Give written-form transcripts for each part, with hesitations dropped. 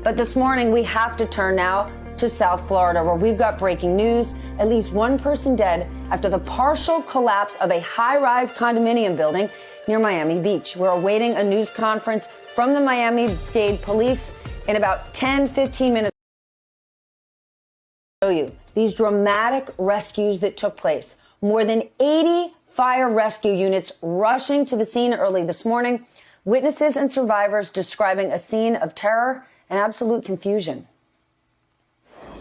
But this morning, we have to turn now to South Florida, where we've got breaking news. At least one person dead after the partial collapse of a high-rise condominium building near Miami Beach. We're awaiting a news conference from the Miami-Dade police in about 10-15 minutes. Show you these dramatic rescues that took place. More than 80 fire rescue units rushing to the scene early this morning. Witnesses and survivors describing a scene of terror and absolute confusion.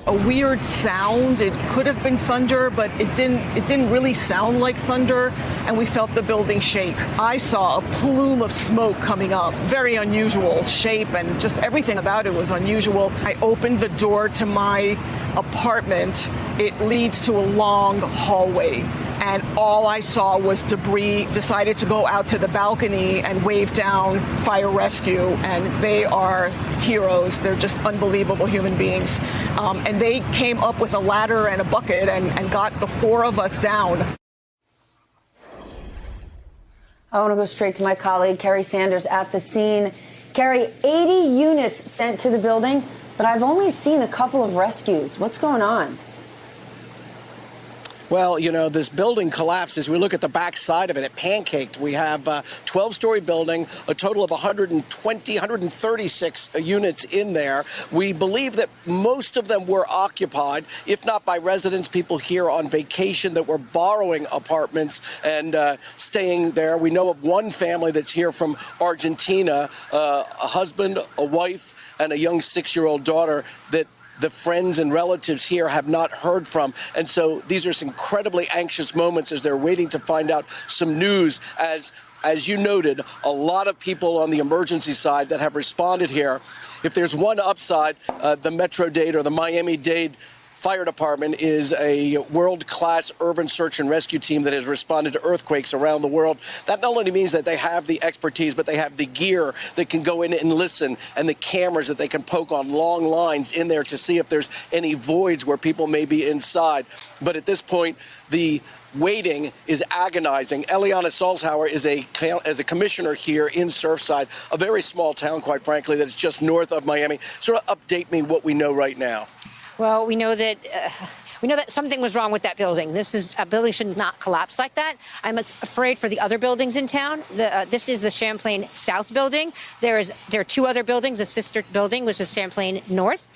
A weird sound. It could have been thunder, but it didn't really sound like thunder, and we felt the building shake. I saw a plume of smoke coming up, very unusual shape, and just everything about it was unusual. I opened the door to my apartment. It leads to a long hallway, and all I saw was debris. Decided to go out to the balcony and wave down fire rescue, and they are heroes. They're just unbelievable human beings. And they came up with a ladder and a bucket and got the four of us down. I want to go straight to my colleague, Kerry Sanders, at the scene. Kerry, 80 units sent to the building, but I've only seen a couple of rescues. What's going on? Well, you know, this building collapsed. As we look at the back side of it, it pancaked. We have a 12-story building, a total of 136 units in there. We believe that most of them were occupied, if not by residents, people here on vacation that were borrowing apartments and staying there. We know of one family that's here from Argentina, a husband, a wife, and a young 6-year-old daughter that the friends and relatives here have not heard from. And so these are some incredibly anxious moments as they're waiting to find out some news. As you noted, a lot of people on the emergency side that have responded here. If there's one upside, the Metro-Dade or the Miami-Dade Fire Department is a world-class urban search and rescue team that has responded to earthquakes around the world. That not only means that they have the expertise, but they have the gear that can go in and listen, and the cameras that they can poke on long lines in there to see if there's any voids where people may be inside. But at this point, the waiting is agonizing. Eliana Salzhauer is a commissioner here in Surfside, a very small town, quite frankly, that's just north of Miami. Sort of update me what we know right now. Well, we know that something was wrong with that building. A building should not collapse like that. I'm afraid for the other buildings in town. This is the Champlain South building. There are two other buildings. A sister building, which is Champlain North.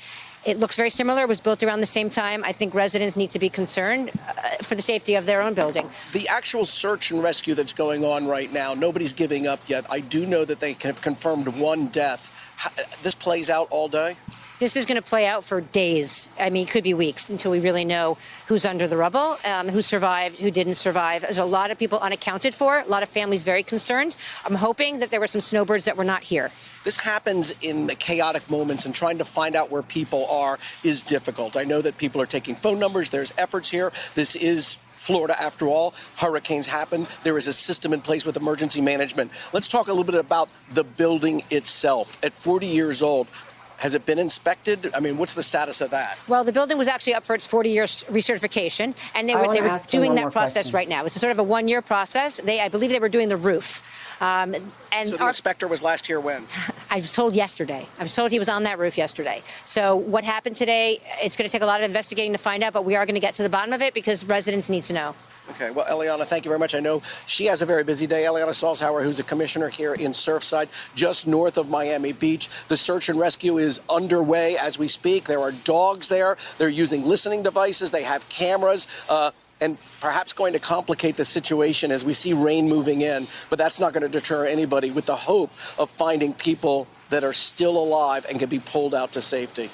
It looks very similar. It was built around the same time. I think residents need to be concerned for the safety of their own building. The actual search and rescue that's going on right now, nobody's giving up yet. I do know that they have confirmed one death. This plays out all day? This is going to play out for days. I mean, it could be weeks until we really know who's under the rubble, who survived, who didn't survive. There's a lot of people unaccounted for, a lot of families very concerned. I'm hoping that there were some snowbirds that were not here. This happens in the chaotic moments, and trying to find out where people are is difficult. I know that people are taking phone numbers. There's efforts here. This is Florida, after all. Hurricanes happen. There is a system in place with emergency management. Let's talk a little bit about the building itself. At 40 years old, has it been inspected? I mean, what's the status of that? Well, the building was actually up for its 40-year recertification, and they were doing that process right now. It's a sort of a one-year process. I believe they were doing the roof. So the inspector was last here when? I was told yesterday. I was told he was on that roof yesterday. So what happened today, it's going to take a lot of investigating to find out, but we are going to get to the bottom of it because residents need to know. Okay. Well, Eliana, thank you very much. I know she has a very busy day. Eliana Salzhauer, who's a commissioner here in Surfside, just north of Miami Beach. The search and rescue is underway as we speak. There are dogs there. They're using listening devices. They have cameras. And perhaps going to complicate the situation as we see rain moving in. But that's not going to deter anybody, with the hope of finding people that are still alive and can be pulled out to safety.